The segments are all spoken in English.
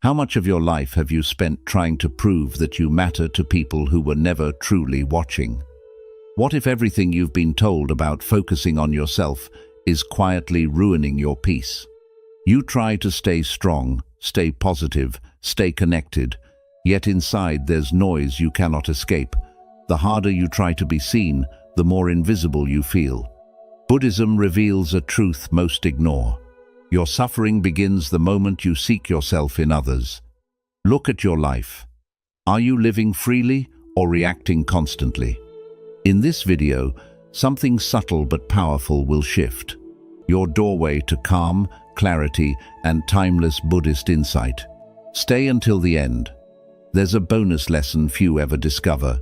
How much of your life have you spent trying to prove that you matter to people who were never truly watching? What if everything you've been told about focusing on yourself is quietly ruining your peace? You try to stay strong, stay positive, stay connected, yet inside there's noise you cannot escape. The harder you try to be seen, the more invisible you feel. Buddhism reveals a truth most ignore. Your suffering begins the moment you seek yourself in others. Look at your life. Are you living freely or reacting constantly? In this video, something subtle but powerful will shift. Your doorway to calm, clarity, and timeless Buddhist insight. Stay until the end. There's a bonus lesson few ever discover.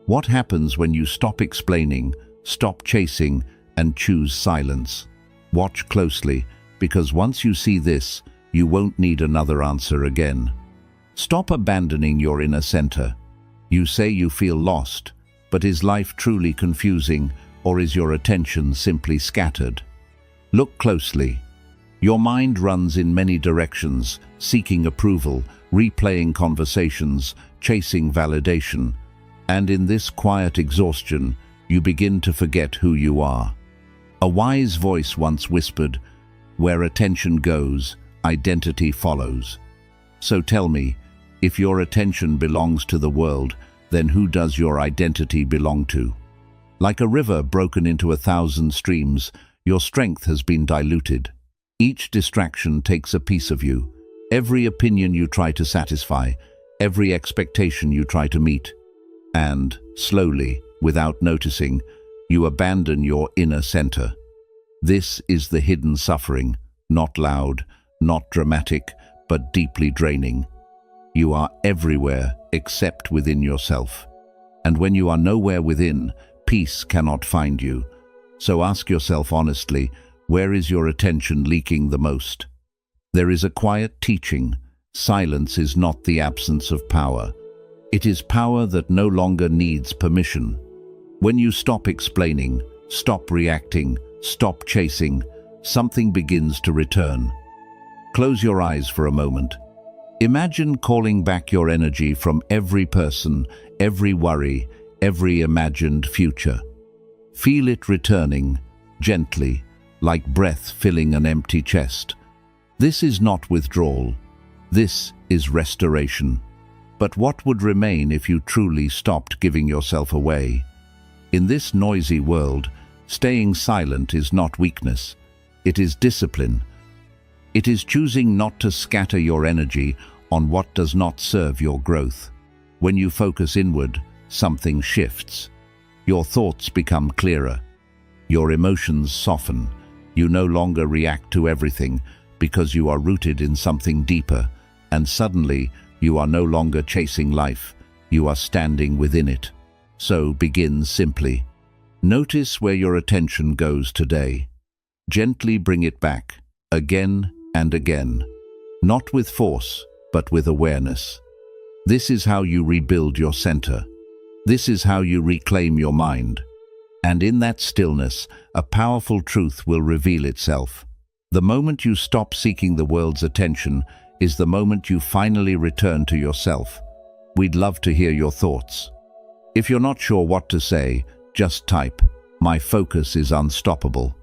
What happens when you stop explaining, stop chasing, and choose silence? Watch closely, because once you see this, you won't need another answer again. Stop abandoning your inner center. You say you feel lost, but is life truly confusing, or is your attention simply scattered? Look closely. Your mind runs in many directions, seeking approval, replaying conversations, chasing validation. And in this quiet exhaustion, you begin to forget who you are. A wise voice once whispered, "Where attention goes, identity follows." So tell me, if your attention belongs to the world, then who does your identity belong to? Like a river broken into 1,000 streams, your strength has been diluted. Each distraction takes a piece of you. Every opinion you try to satisfy, every expectation you try to meet. And, slowly, without noticing, you abandon your inner center. This is the hidden suffering, not loud, not dramatic, but deeply draining. You are everywhere except within yourself. And when you are nowhere within, peace cannot find you. So ask yourself honestly, where is your attention leaking the most? There is a quiet teaching. Silence is not the absence of power. It is power that no longer needs permission. When you stop explaining, stop reacting, stop chasing, something begins to return. Close your eyes for a moment. Imagine calling back your energy from every person, every worry, every imagined future. Feel it returning, gently, like breath filling an empty chest. This is not withdrawal. This is restoration. But what would remain if you truly stopped giving yourself away? In this noisy world, staying silent is not weakness. It is discipline. It is choosing not to scatter your energy on what does not serve your growth. When you focus inward, something shifts. Your thoughts become clearer. Your emotions soften. You no longer react to everything because you are rooted in something deeper, and suddenly you are no longer chasing life, you are standing within it. So begin simply. Notice where your attention goes today. Gently bring it back, again and again. Not with force, but with awareness. This is how you rebuild your center. This is how you reclaim your mind. And in that stillness, a powerful truth will reveal itself. The moment you stop seeking the world's attention is the moment you finally return to yourself. We'd love to hear your thoughts. If you're not sure what to say, just type, "My focus is unstoppable."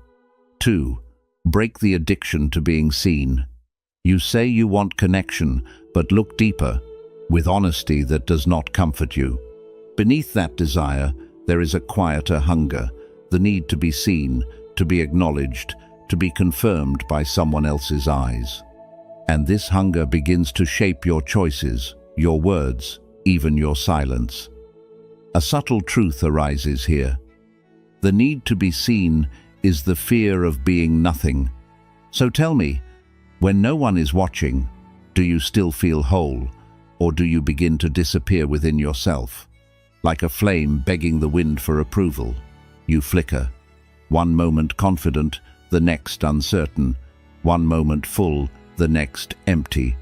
2. Break the addiction to being seen. You say you want connection, but look deeper, with honesty that does not comfort you. Beneath that desire, there is a quieter hunger, the need to be seen, to be acknowledged, to be confirmed by someone else's eyes. And this hunger begins to shape your choices, your words, even your silence. A subtle truth arises here. The need to be seen is the fear of being nothing. So tell me, when no one is watching, do you still feel whole, or do you begin to disappear within yourself? Like a flame begging the wind for approval, you flicker. One moment confident, the next uncertain. One moment full, the next empty,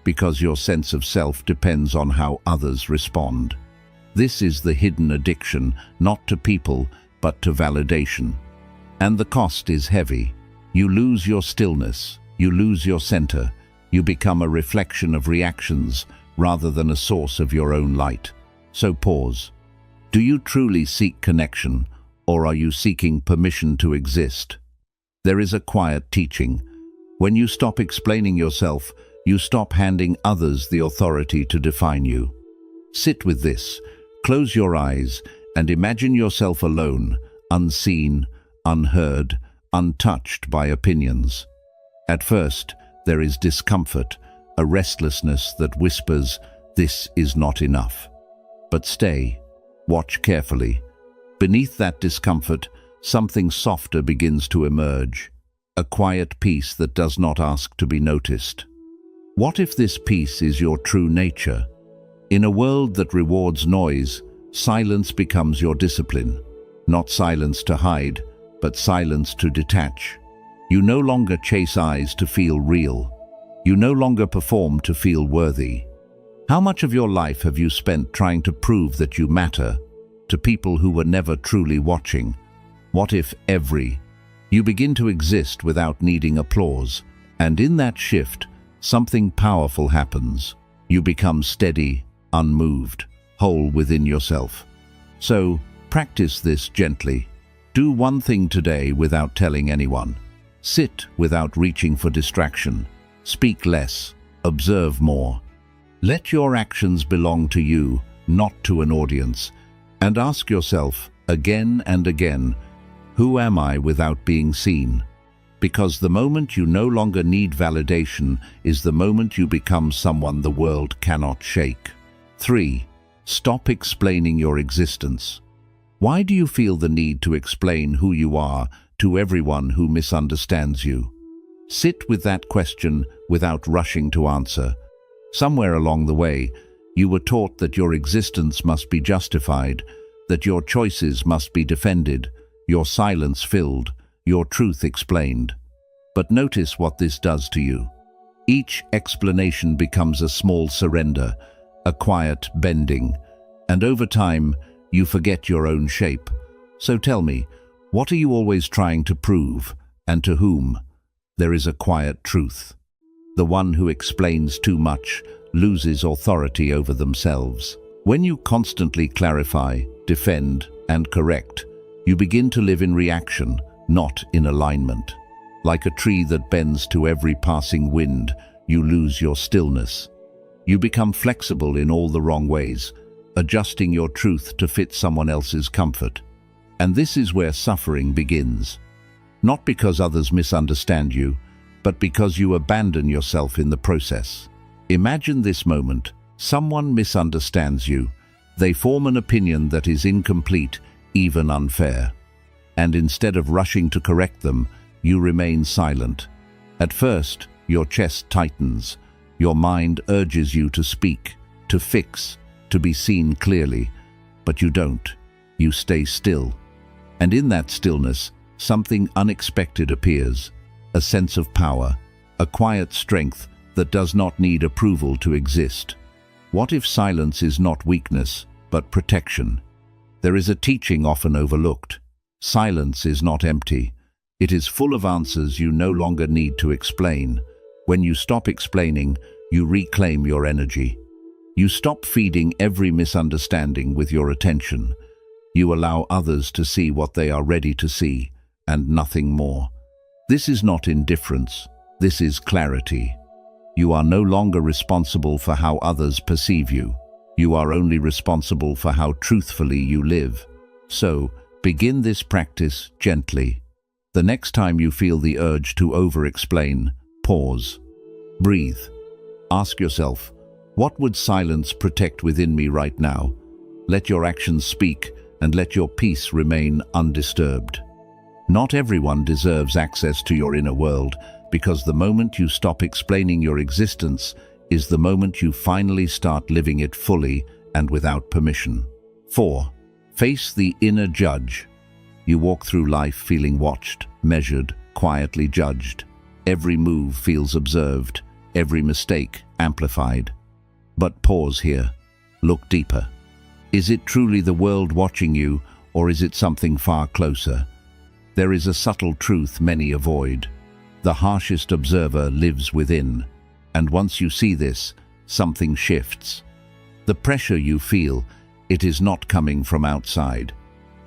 because your sense of self depends on how others respond. This is the hidden addiction, not to people, but to validation. And the cost is heavy. You lose your stillness, you lose your center, You become a reflection of reactions rather than a source of your own light. So pause. Do you truly seek connection, or are you seeking permission to exist? There is a quiet teaching. When you stop explaining yourself, you stop handing others the authority to define you. Sit with this, close your eyes, and imagine yourself alone, unseen, unheard, untouched by opinions. At first, there is discomfort, a restlessness that whispers, "This is not enough." But stay, watch carefully. Beneath that discomfort, something softer begins to emerge, a quiet peace that does not ask to be noticed. What if this peace is your true nature? In a world that rewards noise, silence becomes your discipline. Not silence to hide, but silence to detach. You no longer chase eyes to feel real. You no longer perform to feel worthy. How much of your life have you spent trying to prove that you matter to people who were never truly watching? What if you begin to exist without needing applause, and in that shift, something powerful happens. You become steady, unmoved, whole within yourself. So, practice this gently. Do one thing today without telling anyone. Sit without reaching for distraction. Speak less, observe more. Let your actions belong to you, not to an audience. And ask yourself, again and again, who am I without being seen? Because the moment you no longer need validation is the moment you become someone the world cannot shake. 3. Stop explaining your existence. Why do you feel the need to explain who you are to everyone who misunderstands you? Sit with that question without rushing to answer. Somewhere along the way, you were taught that your existence must be justified, that your choices must be defended, your silence filled, your truth explained. But notice what this does to you. Each explanation becomes a small surrender, a quiet bending, and over time, you forget your own shape. So tell me, what are you always trying to prove, and to whom? There is a quiet truth. The one who explains too much loses authority over themselves. When you constantly clarify, defend, and correct, you begin to live in reaction, not in alignment. Like a tree that bends to every passing wind, you lose your stillness. You become flexible in all the wrong ways, adjusting your truth to fit someone else's comfort. And this is where suffering begins. Not because others misunderstand you, but because you abandon yourself in the process. Imagine this moment. Someone misunderstands you. They form an opinion that is incomplete, even unfair. And instead of rushing to correct them, you remain silent. At first, your chest tightens. Your mind urges you to speak, to fix, to be seen clearly. But you don't. You stay still. And in that stillness, something unexpected appears. A sense of power, a quiet strength that does not need approval to exist. What if silence is not weakness, but protection? There is a teaching often overlooked. Silence is not empty. It is full of answers you no longer need to explain. When you stop explaining, you reclaim your energy. You stop feeding every misunderstanding with your attention. You allow others to see what they are ready to see, and nothing more. This is not indifference. This is clarity. You are no longer responsible for how others perceive you. You are only responsible for how truthfully you live. So, begin this practice gently. The next time you feel the urge to over-explain, pause. Breathe. Ask yourself, what would silence protect within me right now? Let your actions speak, and let your peace remain undisturbed. Not everyone deserves access to your inner world, because the moment you stop explaining your existence is the moment you finally start living it fully and without permission. 4. Face the inner judge. You walk through life feeling watched, measured, quietly judged. Every move feels observed, every mistake amplified. But pause here. Look deeper. Is it truly the world watching you, or is it something far closer? There is a subtle truth many avoid. The harshest observer lives within. And once you see this, something shifts. The pressure you feel, it is not coming from outside.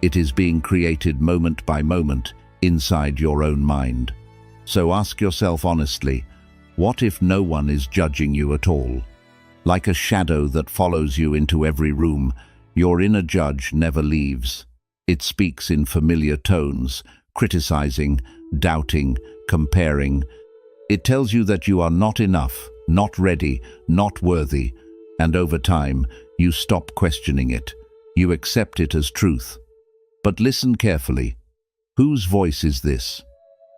It is being created moment by moment inside your own mind. So ask yourself honestly, what if no one is judging you at all? Like a shadow that follows you into every room, your inner judge never leaves. It speaks in familiar tones, criticizing, doubting, comparing. It tells you that you are not enough, not ready, not worthy, and over time, you stop questioning it. You accept it as truth. But listen carefully. Whose voice is this?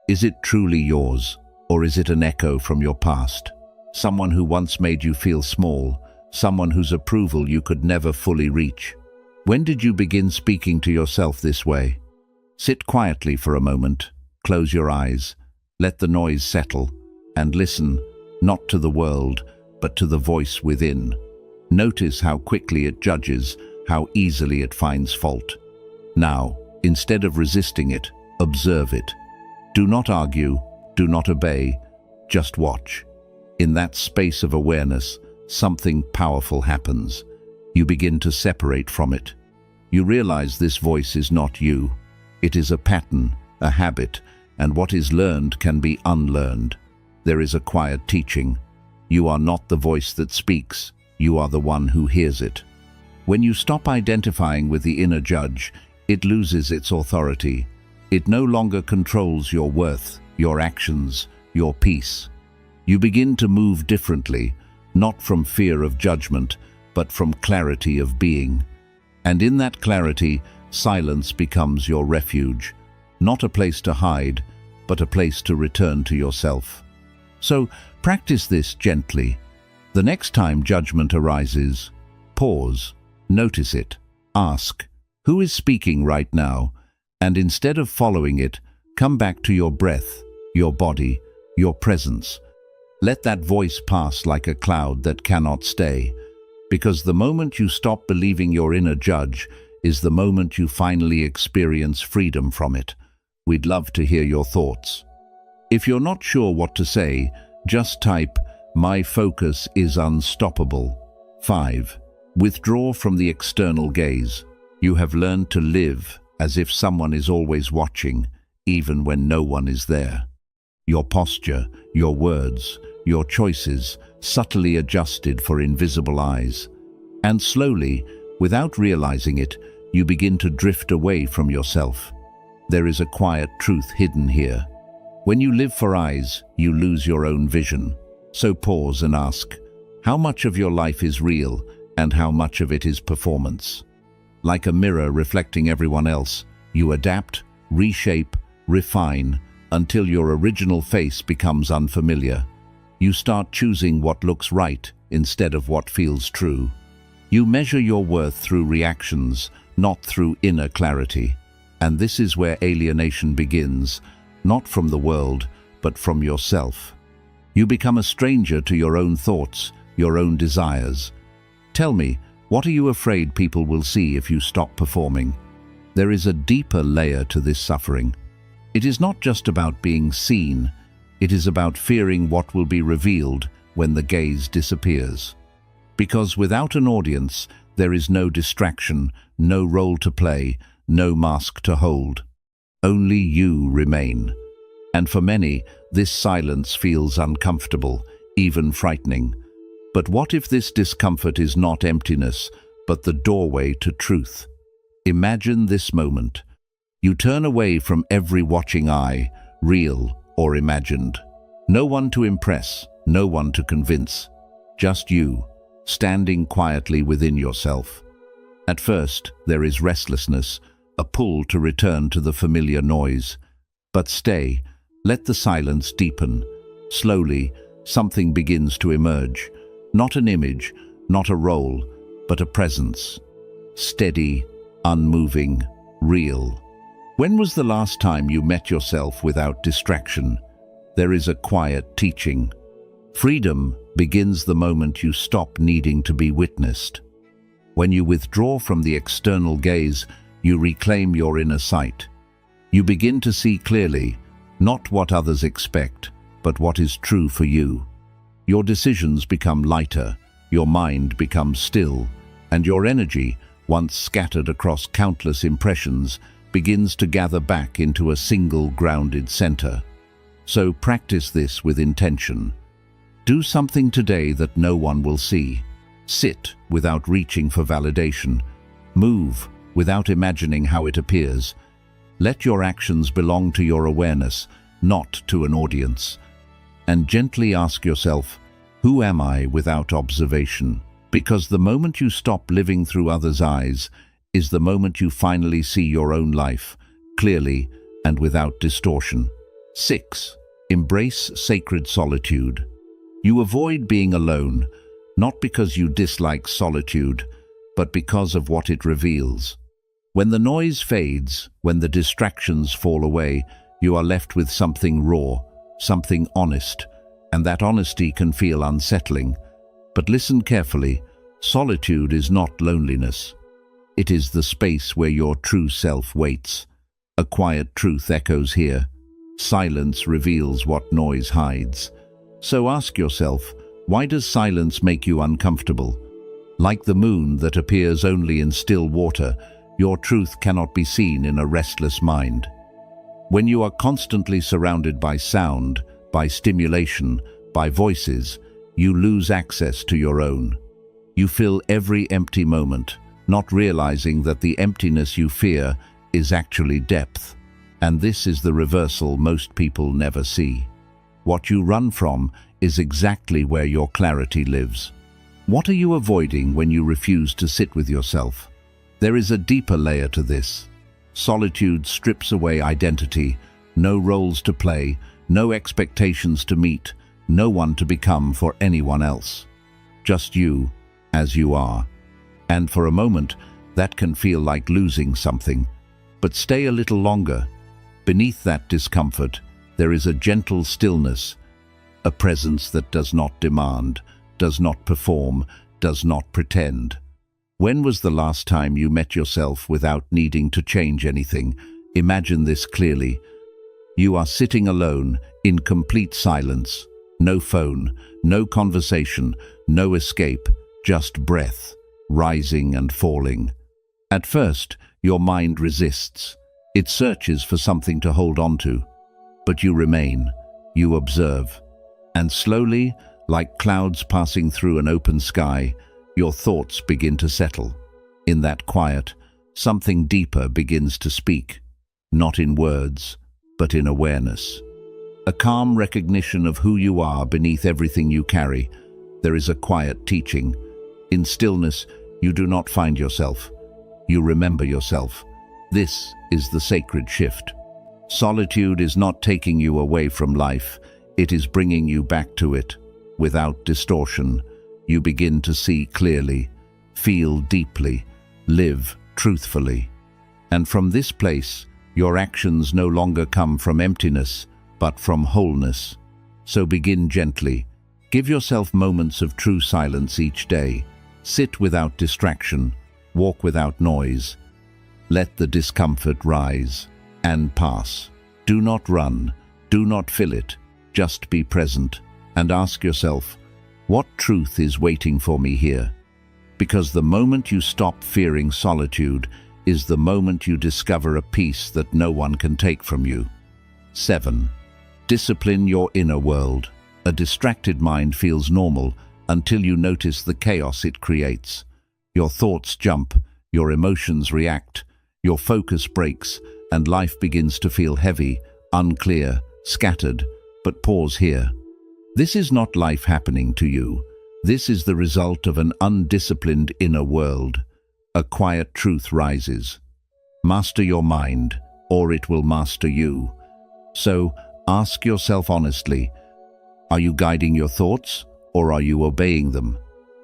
Is it truly yours, or is it an echo from your past? Someone who once made you feel small, someone whose approval you could never fully reach. When did you begin speaking to yourself this way? Sit quietly for a moment, close your eyes, let the noise settle, and listen, not to the world, but to the voice within. Notice how quickly it judges, how easily it finds fault. Now, instead of resisting it, observe it. Do not argue, do not obey, just watch. In that space of awareness, something powerful happens. You begin to separate from it. You realize this voice is not you. It is a pattern, a habit, and what is learned can be unlearned. There is a quiet teaching. You are not the voice that speaks, you are the one who hears it. When you stop identifying with the inner judge, it loses its authority. It no longer controls your worth, your actions, your peace. You begin to move differently, not from fear of judgment, but from clarity of being. And in that clarity, silence becomes your refuge, not a place to hide, but a place to return to yourself. So practice this gently. The next time judgment arises, pause, notice it, ask, who is speaking right now? And instead of following it, come back to your breath, your body, your presence. Let that voice pass like a cloud that cannot stay, because the moment you stop believing your inner judge is the moment you finally experience freedom from it. We'd love to hear your thoughts. If you're not sure what to say, just type, "My focus is unstoppable." 5. Withdraw from the external gaze. You have learned to live as if someone is always watching, even when no one is there. Your posture, your words, your choices, subtly adjusted for invisible eyes. And slowly, without realizing it, you begin to drift away from yourself. There is a quiet truth hidden here. When you live for eyes, you lose your own vision. So pause and ask, how much of your life is real and how much of it is performance? Like a mirror reflecting everyone else, you adapt, reshape, refine, until your original face becomes unfamiliar. You start choosing what looks right instead of what feels true. You measure your worth through reactions, not through inner clarity. And this is where alienation begins, not from the world, but from yourself. You become a stranger to your own thoughts, your own desires. Tell me, what are you afraid people will see if you stop performing? There is a deeper layer to this suffering. It is not just about being seen, it is about fearing what will be revealed when the gaze disappears. Because without an audience, there is no distraction, no role to play, no mask to hold. Only you remain. And for many, this silence feels uncomfortable, even frightening. But what if this discomfort is not emptiness, but the doorway to truth? Imagine this moment. You turn away from every watching eye, real or imagined. No one to impress, no one to convince. Just you, standing quietly within yourself. At first, there is restlessness, a pull to return to the familiar noise. But stay, let the silence deepen. Slowly, something begins to emerge. Not an image, not a role, but a presence. Steady, unmoving, real. When was the last time you met yourself without distraction? There is a quiet teaching. Freedom begins the moment you stop needing to be witnessed. When you withdraw from the external gaze, you reclaim your inner sight. You begin to see clearly, not what others expect, but what is true for you. Your decisions become lighter, your mind becomes still, and your energy, once scattered across countless impressions, begins to gather back into a single grounded center. So practice this with intention. Do something today that no one will see. Sit without reaching for validation. Move without imagining how it appears. Let your actions belong to your awareness, not to an audience. And gently ask yourself, who am I without observation? Because the moment you stop living through others' eyes is the moment you finally see your own life, clearly and without distortion. 6. Embrace sacred solitude. You avoid being alone, not because you dislike solitude, but because of what it reveals. When the noise fades, when the distractions fall away, you are left with something raw, something honest, and that honesty can feel unsettling. But listen carefully, solitude is not loneliness. It is the space where your true self waits. A quiet truth echoes here. Silence reveals what noise hides. So ask yourself, why does silence make you uncomfortable? Like the moon that appears only in still water, your truth cannot be seen in a restless mind. When you are constantly surrounded by sound, by stimulation, by voices, you lose access to your own. You fill every empty moment, not realizing that the emptiness you fear is actually depth. And this is the reversal most people never see. What you run from is exactly where your clarity lives. What are you avoiding when you refuse to sit with yourself? There is a deeper layer to this. Solitude strips away identity, no roles to play, no expectations to meet, no one to become for anyone else. Just you, as you are. And for a moment, that can feel like losing something. But stay a little longer. Beneath that discomfort, there is a gentle stillness, a presence that does not demand, does not perform, does not pretend. When was the last time you met yourself without needing to change anything? Imagine this clearly. You are sitting alone, in complete silence. No phone, no conversation, no escape, just breath, rising and falling. At first, your mind resists. It searches for something to hold on to. But you remain, you observe. And slowly, like clouds passing through an open sky, your thoughts begin to settle. In that quiet, something deeper begins to speak, not in words, but in awareness. A calm recognition of who you are beneath everything you carry. There is a quiet teaching. In stillness, you do not find yourself. You remember yourself. This is the sacred shift. Solitude is not taking you away from life. It is bringing you back to it. Without distortion, you begin to see clearly, feel deeply, live truthfully. And from this place, your actions no longer come from emptiness, but from wholeness. So begin gently. Give yourself moments of true silence each day. Sit without distraction. Walk without noise. Let the discomfort rise and pass. Do not run. Do not fill it. Just be present and ask yourself, what truth is waiting for me here? Because the moment you stop fearing solitude is the moment you discover a peace that no one can take from you. 7. Discipline your inner world. A distracted mind feels normal until you notice the chaos it creates. Your thoughts jump, your emotions react, your focus breaks, and life begins to feel heavy, unclear, scattered. But pause here. This is not life happening to you. This is the result of an undisciplined inner world. A quiet truth rises. Master your mind, or it will master you. So, ask yourself honestly, are you guiding your thoughts, or are you obeying them?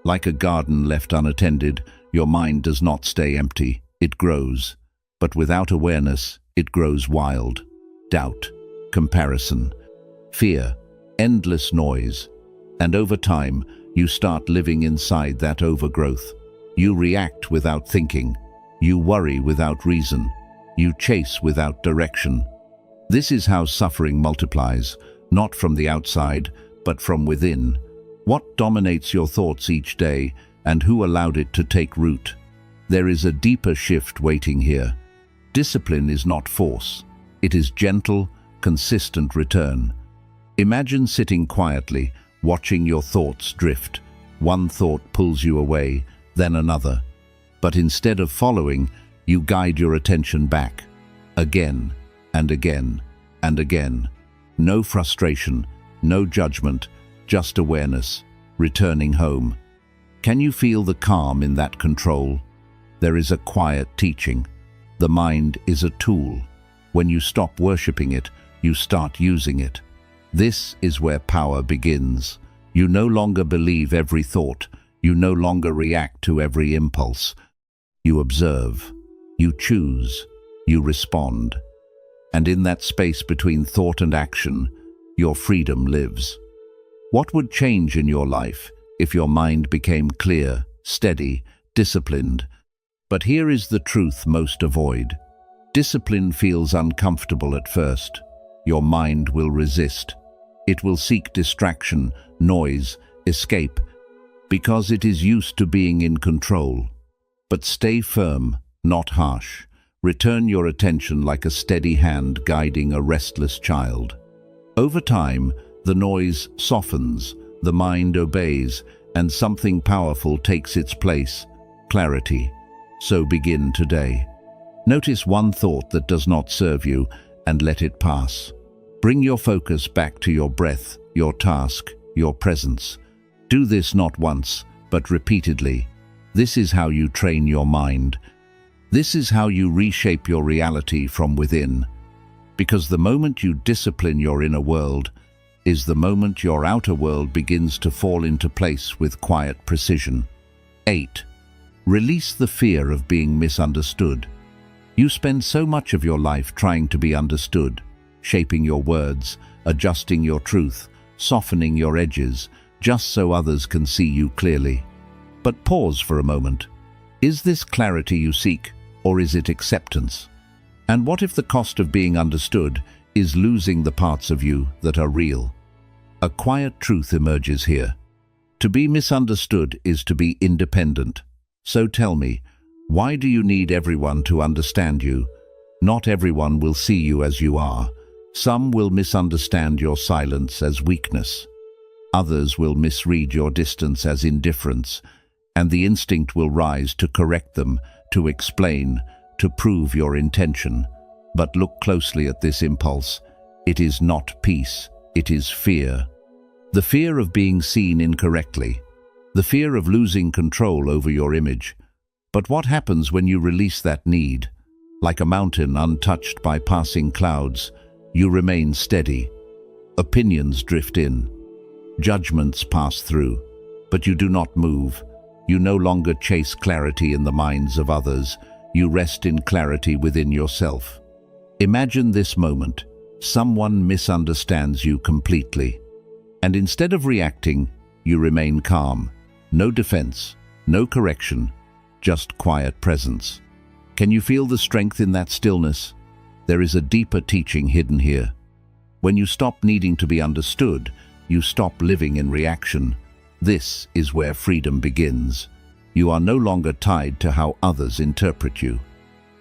Like a garden left unattended, your mind does not stay empty, it grows. But without awareness, it grows wild. Doubt, comparison, fear, endless noise. And over time, you start living inside that overgrowth. You react without thinking. You worry without reason. You chase without direction. This is how suffering multiplies, not from the outside, but from within. What dominates your thoughts each day, and who allowed it to take root? There is a deeper shift waiting here. Discipline is not force. It is gentle, consistent return. Imagine sitting quietly, watching your thoughts drift. One thought pulls you away, then another. But instead of following, you guide your attention back. Again, and again, and again. No frustration, no judgment, just awareness, returning home. Can you feel the calm in that control? There is a quiet teaching. The mind is a tool. When you stop worshipping it, you start using it. This is where power begins. You no longer believe every thought. You no longer react to every impulse. You observe. You choose. You respond. And in that space between thought and action, your freedom lives. What would change in your life if your mind became clear, steady, disciplined? But here is the truth most avoid. Discipline feels uncomfortable at first. Your mind will resist. It will seek distraction, noise, escape, because it is used to being in control. But stay firm, not harsh. Return your attention like a steady hand guiding a restless child. Over time, the noise softens, the mind obeys, and something powerful takes its place: clarity. So begin today. Notice one thought that does not serve you and let it pass. Bring your focus back to your breath, your task, your presence. Do this not once, but repeatedly. This is how you train your mind. This is how you reshape your reality from within. Because the moment you discipline your inner world is the moment your outer world begins to fall into place with quiet precision. 8. Release the fear of being misunderstood. You spend so much of your life trying to be understood, shaping your words, adjusting your truth, softening your edges, just so others can see you clearly. But pause for a moment. Is this clarity you seek, or is it acceptance? And what if the cost of being understood is losing the parts of you that are real? A quiet truth emerges here. To be misunderstood is to be independent. So tell me, why do you need everyone to understand you? Not everyone will see you as you are. Some will misunderstand your silence as weakness. Others will misread your distance as indifference, and the instinct will rise to correct them, to explain, to prove your intention. But look closely at this impulse. It is not peace, it is fear. The fear of being seen incorrectly. The fear of losing control over your image. But what happens when you release that need? Like a mountain untouched by passing clouds, you remain steady. Opinions drift in. Judgments pass through. But you do not move. You no longer chase clarity in the minds of others. You rest in clarity within yourself. Imagine this moment. Someone misunderstands you completely. And instead of reacting, you remain calm. No defense, no correction, just quiet presence. Can you feel the strength in that stillness? There is a deeper teaching hidden here. When you stop needing to be understood, you stop living in reaction. This is where freedom begins. You are no longer tied to how others interpret you.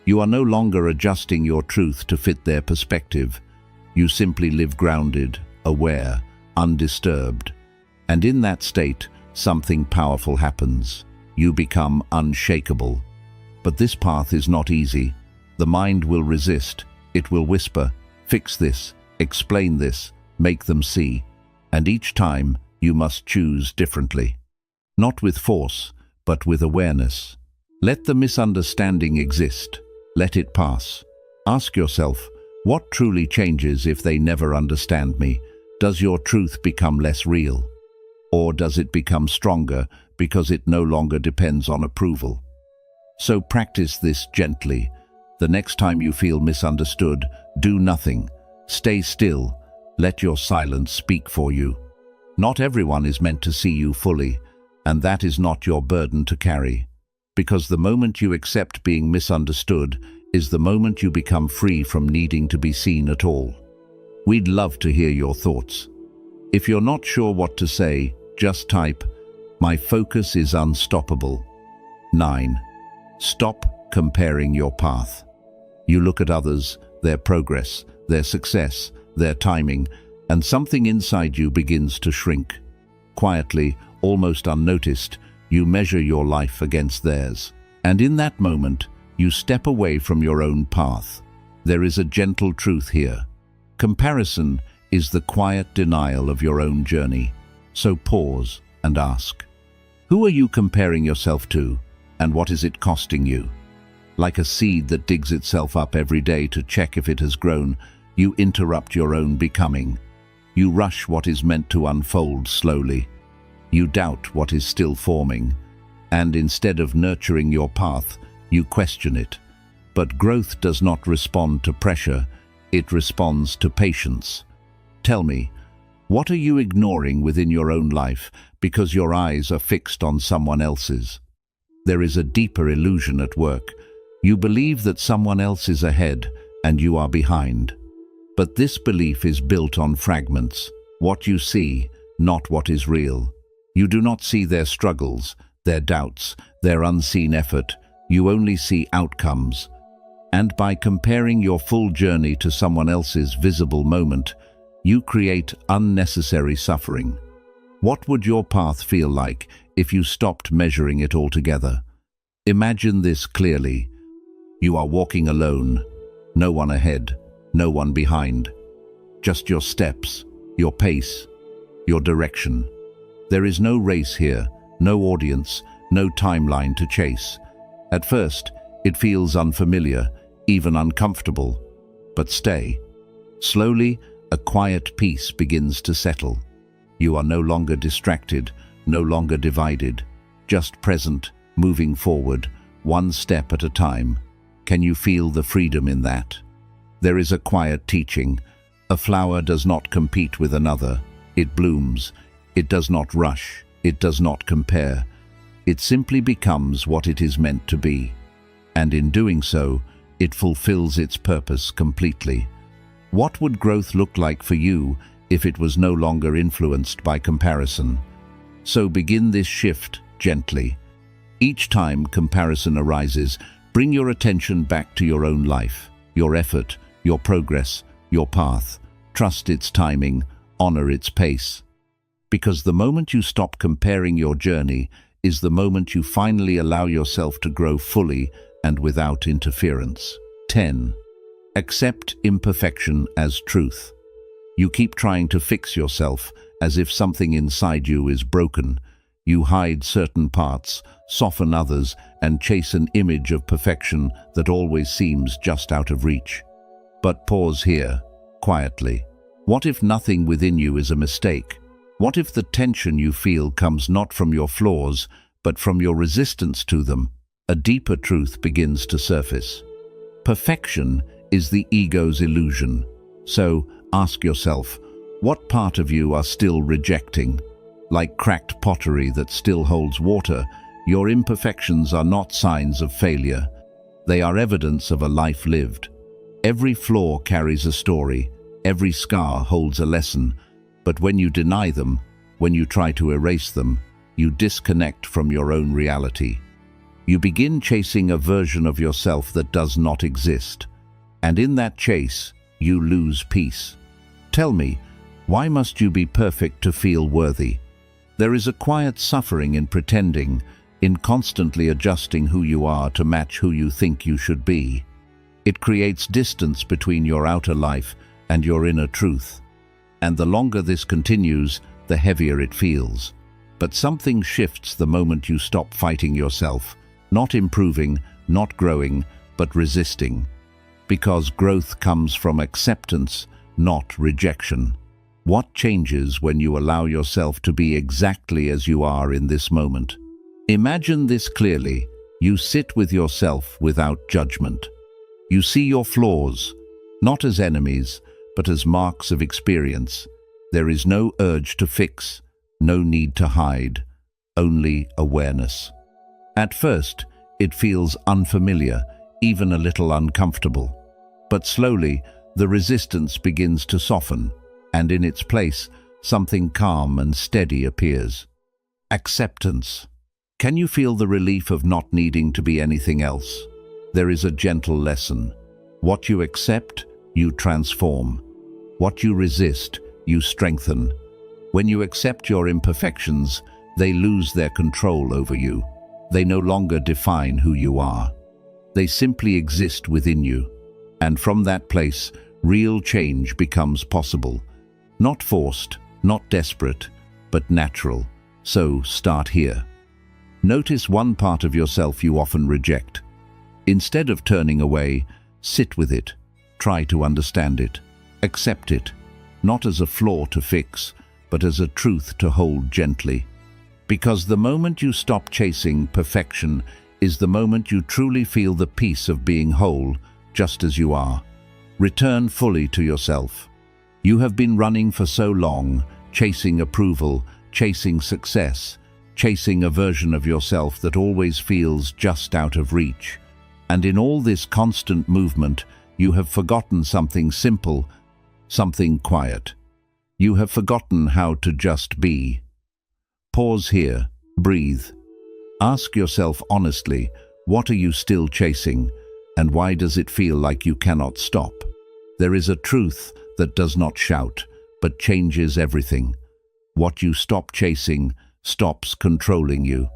You are no longer adjusting your truth to fit their perspective. You simply live grounded, aware, undisturbed. And in that state, something powerful happens. You become unshakable. But this path is not easy. The mind will resist. It will whisper, "Fix this, explain this, make them see." And each time, you must choose differently. Not with force, but with awareness. Let the misunderstanding exist. Let it pass. Ask yourself, what truly changes if they never understand me? Does your truth become less real? Or does it become stronger because it no longer depends on approval? So practice this gently. The next time you feel misunderstood, do nothing. Stay still. Let your silence speak for you. Not everyone is meant to see you fully, and that is not your burden to carry. Because the moment you accept being misunderstood is the moment you become free from needing to be seen at all. We'd love to hear your thoughts. If you're not sure what to say, Just type, "My focus is unstoppable." 9. Stop comparing your path. You look at others, their progress, their success, their timing, and something inside you begins to shrink. Quietly, almost unnoticed, you measure your life against theirs. And in that moment, you step away from your own path. There is a gentle truth here. Comparison is the quiet denial of your own journey. So pause and ask, who are you comparing yourself to, and what is it costing you? Like a seed that digs itself up every day to check if it has grown, you interrupt your own becoming. You rush what is meant to unfold slowly. You doubt what is still forming, and instead of nurturing your path, you question it. But growth does not respond to pressure, it responds to patience. Tell me, what are you ignoring within your own life because your eyes are fixed on someone else's? There is a deeper illusion at work. You believe that someone else is ahead and you are behind. But this belief is built on fragments, what you see, not what is real. You do not see their struggles, their doubts, their unseen effort. You only see outcomes. And by comparing your full journey to someone else's visible moment, you create unnecessary suffering. What would your path feel like if you stopped measuring it altogether? Imagine this clearly. You are walking alone, no one ahead, no one behind. Just your steps, your pace, your direction. There is no race here, no audience, no timeline to chase. At first, it feels unfamiliar, even uncomfortable. But stay. Slowly, a quiet peace begins to settle. You are no longer distracted, no longer divided, just present, moving forward, one step at a time. Can you feel the freedom in that? There is a quiet teaching. A flower does not compete with another. It blooms. It does not rush. It does not compare. It simply becomes what it is meant to be. And in doing so, it fulfills its purpose completely. What would growth look like for you if it was no longer influenced by comparison? So begin this shift gently. Each time comparison arises, bring your attention back to your own life, your effort, your progress, your path. Trust its timing, honor its pace. Because the moment you stop comparing your journey is the moment you finally allow yourself to grow fully and without interference. 10. Accept imperfection as truth. You keep trying to fix yourself as if something inside you is broken. You hide certain parts, soften others, and chase an image of perfection that always seems just out of reach. But pause here, quietly. What if nothing within you is a mistake? What if the tension you feel comes not from your flaws, but from your resistance to them? A deeper truth begins to surface. Perfection is the ego's illusion. So ask yourself, what part of you are still rejecting? Like cracked pottery that still holds water, your imperfections are not signs of failure. They are evidence of a life lived. Every flaw carries a story. Every scar holds a lesson. But when you deny them, when you try to erase them, you disconnect from your own reality. You begin chasing a version of yourself that does not exist. And in that chase, you lose peace. Tell me, why must you be perfect to feel worthy? There is a quiet suffering in pretending, in constantly adjusting who you are to match who you think you should be. It creates distance between your outer life and your inner truth. And the longer this continues, the heavier it feels. But something shifts the moment you stop fighting yourself, not improving, not growing, but resisting. Because growth comes from acceptance, not rejection. What changes when you allow yourself to be exactly as you are in this moment? Imagine this clearly. You sit with yourself without judgment. You see your flaws, not as enemies, but as marks of experience. There is no urge to fix, no need to hide, only awareness. At first, it feels unfamiliar, even a little uncomfortable. But slowly, the resistance begins to soften, and in its place, something calm and steady appears. Acceptance. Can you feel the relief of not needing to be anything else? There is a gentle lesson. What you accept, you transform. What you resist, you strengthen. When you accept your imperfections, they lose their control over you. They no longer define who you are. They simply exist within you. And from that place, real change becomes possible. Not forced, not desperate, but natural. So start here. Notice one part of yourself you often reject. Instead of turning away, sit with it. Try to understand it. Accept it, not as a flaw to fix, but as a truth to hold gently. Because the moment you stop chasing perfection is the moment you truly feel the peace of being whole, just as you are. Return fully to yourself. You have been running for so long, chasing approval, chasing success, chasing a version of yourself that always feels just out of reach. And in all this constant movement, you have forgotten something simple, something quiet. You have forgotten how to just be. Pause here, breathe. Ask yourself honestly, what are you still chasing, and why does it feel like you cannot stop? There is a truth that does not shout, but changes everything. What you stop chasing stops controlling you.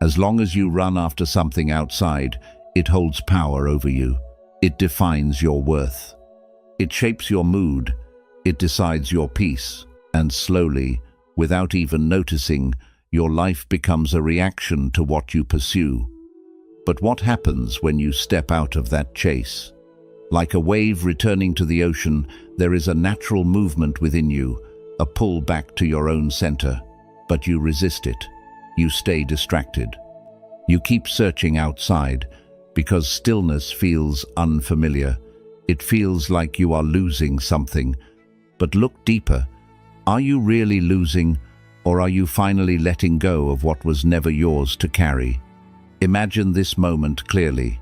As long as you run after something outside, it holds power over you. It defines your worth. It shapes your mood. It decides your peace. And slowly, without even noticing, your life becomes a reaction to what you pursue. But what happens when you step out of that chase? Like a wave returning to the ocean, there is a natural movement within you, a pull back to your own center. But you resist it. You stay distracted. You keep searching outside because stillness feels unfamiliar. It feels like you are losing something. But look deeper. Are you really losing, or are you finally letting go of what was never yours to carry? Imagine this moment clearly.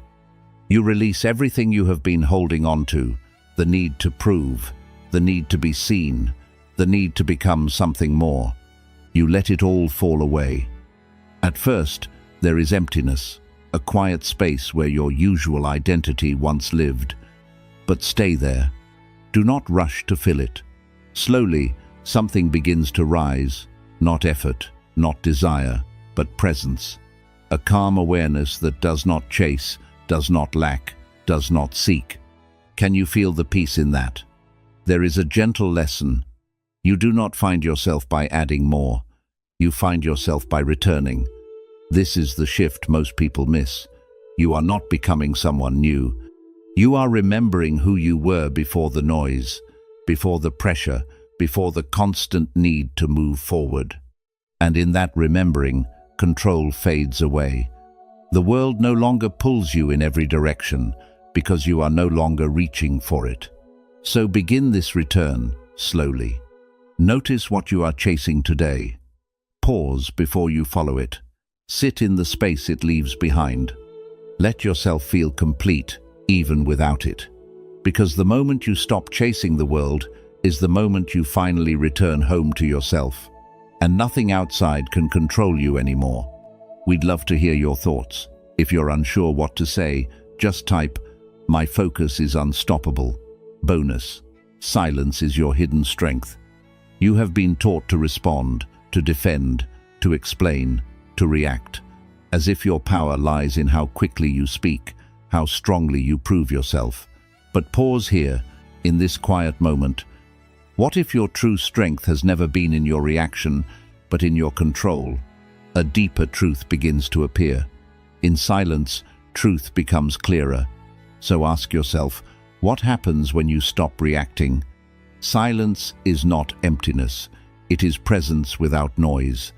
You release everything you have been holding on to, the need to prove, the need to be seen, the need to become something more. You let it all fall away. At first, there is emptiness, a quiet space where your usual identity once lived. But stay there. Do not rush to fill it. Slowly, something begins to rise, not effort, not desire, but presence. A calm awareness that does not chase, does not lack, does not seek. Can you feel the peace in that? There is a gentle lesson. You do not find yourself by adding more. You find yourself by returning. This is the shift most people miss. You are not becoming someone new. You are remembering who you were before the noise, before the pressure, before the constant need to move forward. And in that remembering, control fades away. The world no longer pulls you in every direction because you are no longer reaching for it. So begin this return slowly. Notice what you are chasing today. Pause before you follow it. Sit in the space it leaves behind. Let yourself feel complete, even without it. Because the moment you stop chasing the world is the moment you finally return home to yourself. And nothing outside can control you anymore. We'd love to hear your thoughts. If you're unsure what to say, just type, "My focus is unstoppable." Bonus: silence is your hidden strength. You have been taught to respond, to defend, to explain, to react, as if your power lies in how quickly you speak, how strongly you prove yourself. But pause here, in this quiet moment. What if your true strength has never been in your reaction, but in your control? A deeper truth begins to appear. In silence, truth becomes clearer. So ask yourself, what happens when you stop reacting? Silence is not emptiness. It is presence without noise.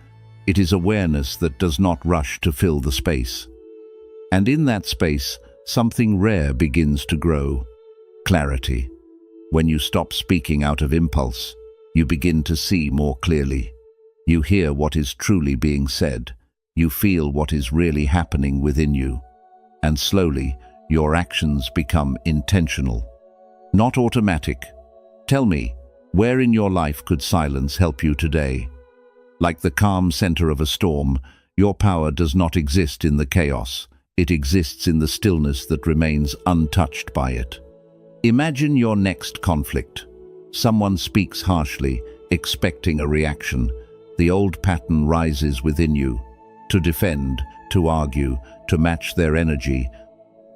It is awareness that does not rush to fill the space. And in that space, something rare begins to grow: clarity. When you stop speaking out of impulse, you begin to see more clearly. You hear what is truly being said. You feel what is really happening within you. And slowly, your actions become intentional, not automatic. Tell me, Where in your life could silence help you today? Like the calm center of a storm, your power does not exist in the chaos. It exists in the stillness that remains untouched by it. Imagine your next conflict. Someone speaks harshly, expecting a reaction. The old pattern rises within you, to defend, to argue, to match their energy.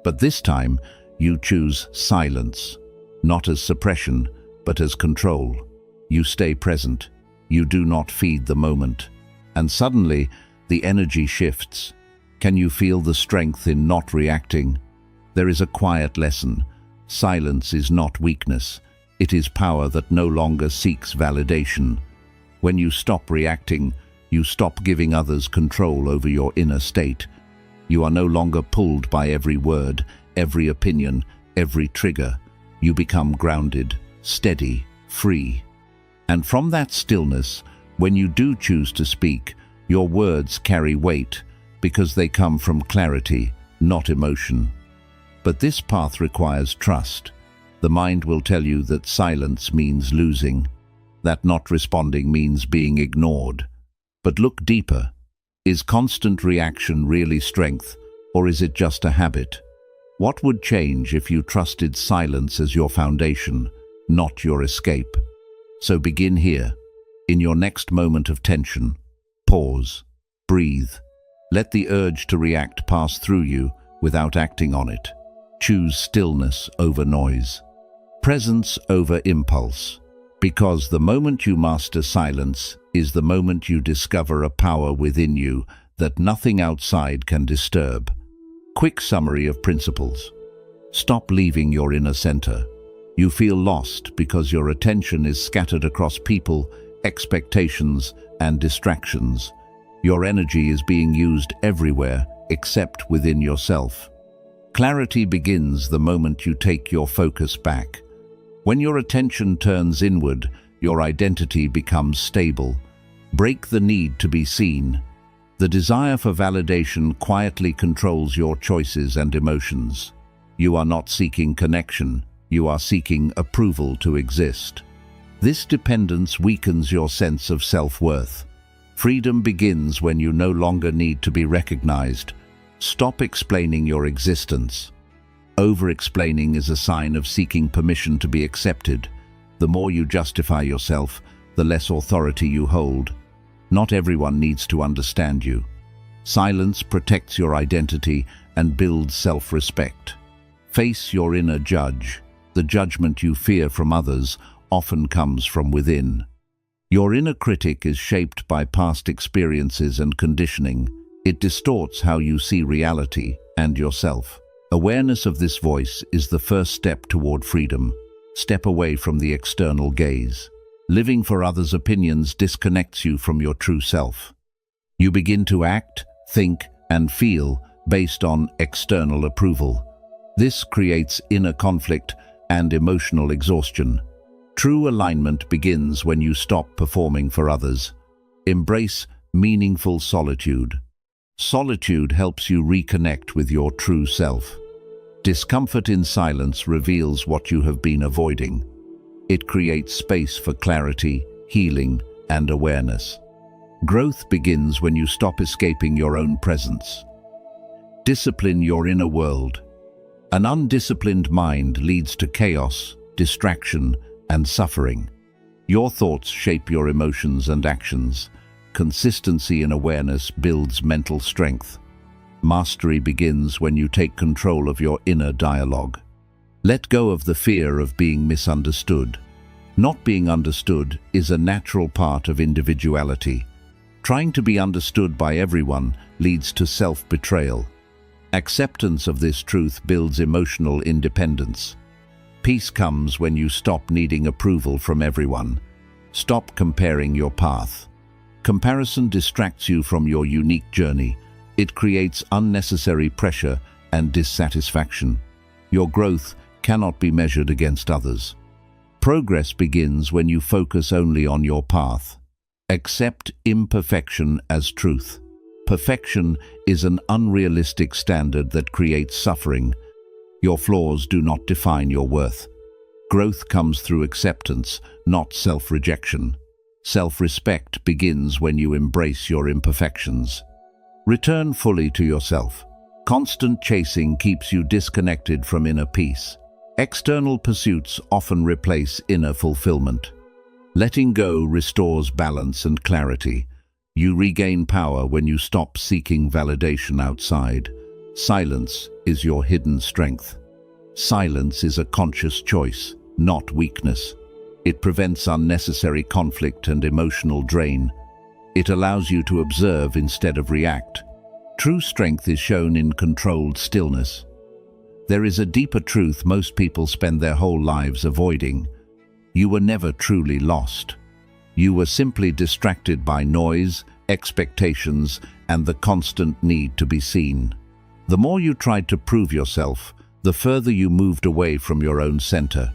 But this time, you choose silence, not as suppression, but as control. You stay present. You do not feed the moment. And suddenly, the energy shifts. Can you feel the strength in not reacting? There is a quiet lesson. Silence is not weakness. It is power that no longer seeks validation. When you stop reacting, you stop giving others control over your inner state. You are no longer pulled by every word, every opinion, every trigger. You become grounded, steady, free. And from that stillness, when you do choose to speak, your words carry weight because they come from clarity, not emotion. But this path requires trust. The mind will tell you that silence means losing, that not responding means being ignored. But look deeper. Is constant reaction really strength, or is it just a habit? What would change if you trusted silence as your foundation, not your escape? So begin here. In your next moment of tension, pause, breathe. Let the urge to react pass through you without acting on it. Choose stillness over noise, presence over impulse. Because the moment you master silence is the moment you discover a power within you that nothing outside can disturb. Quick summary of principles. Stop leaving your inner center. You feel lost because your attention is scattered across people, expectations, and distractions. Your energy is being used everywhere except within yourself. Clarity begins the moment you take your focus back. When your attention turns inward, your identity becomes stable. Break the need to be seen. The desire for validation quietly controls your choices and emotions. You are not seeking connection, you are seeking approval to exist. This dependence weakens your sense of self-worth. Freedom begins when you no longer need to be recognized. Stop explaining your existence. Over-explaining is a sign of seeking permission to be accepted. The more you justify yourself, the less authority you hold. Not everyone needs to understand you. Silence protects your identity and builds self-respect. Face your inner judge. The judgment you fear from others often comes from within. Your inner critic is shaped by past experiences and conditioning. It distorts how you see reality and yourself. Awareness of this voice is the first step toward freedom. Step away from the external gaze. Living for others' opinions disconnects you from your true self. You begin to act, think, and feel based on external approval. This creates inner conflict and emotional exhaustion. True alignment begins when you stop performing for others. Embrace meaningful solitude. Solitude helps you reconnect with your true self. Discomfort in silence reveals what you have been avoiding. It creates space for clarity, healing, and awareness. Growth begins when you stop escaping your own presence. Discipline your inner world. An undisciplined mind leads to chaos, distraction, and suffering. Your thoughts shape your emotions and actions. Consistency and awareness builds mental strength. Mastery begins when you take control of your inner dialogue. Let go of the fear of being misunderstood. Not being understood is a natural part of individuality. Trying to be understood by everyone leads to self-betrayal. Acceptance of this truth builds emotional independence. Peace comes when you stop needing approval from everyone. Stop comparing your path. Comparison distracts you from your unique journey. It creates unnecessary pressure and dissatisfaction. Your growth cannot be measured against others. Progress begins when you focus only on your path. Accept imperfection as truth. Perfection is an unrealistic standard that creates suffering. Your flaws do not define your worth. Growth comes through acceptance, not self-rejection. Self-respect begins when you embrace your imperfections. Return fully to yourself. Constant chasing keeps you disconnected from inner peace. External pursuits often replace inner fulfillment. Letting go restores balance and clarity. You regain power when you stop seeking validation outside. Silence is your hidden strength. Silence is a conscious choice, not weakness. It prevents unnecessary conflict and emotional drain. It allows you to observe instead of react. True strength is shown in controlled stillness. There is a deeper truth most people spend their whole lives avoiding. You were never truly lost. You were simply distracted by noise, expectations, and the constant need to be seen. The more you tried to prove yourself, the further you moved away from your own center.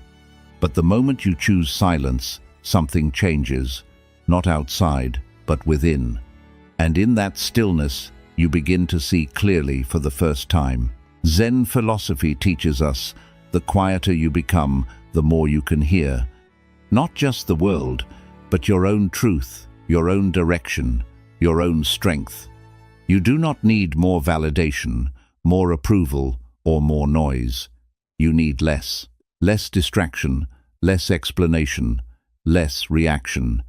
But the moment you choose silence, something changes, not outside, but within. And in that stillness, you begin to see clearly for the first time. Zen philosophy teaches us, the quieter you become, the more you can hear. Not just the world, but your own truth, your own direction, your own strength. You do not need more validation, more approval, or more noise. You need less. Less distraction, less explanation, less reaction.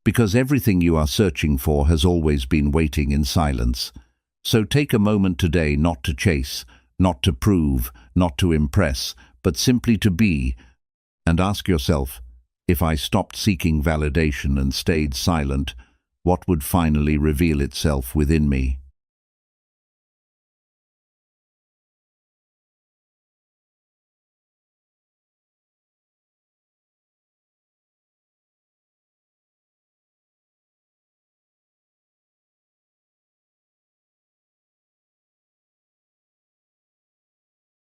Because everything you are searching for has always been waiting in silence. So take a moment today not to chase, not to prove, not to impress, but simply to be, and ask yourself, if I stopped seeking validation and stayed silent, what would finally reveal itself within me?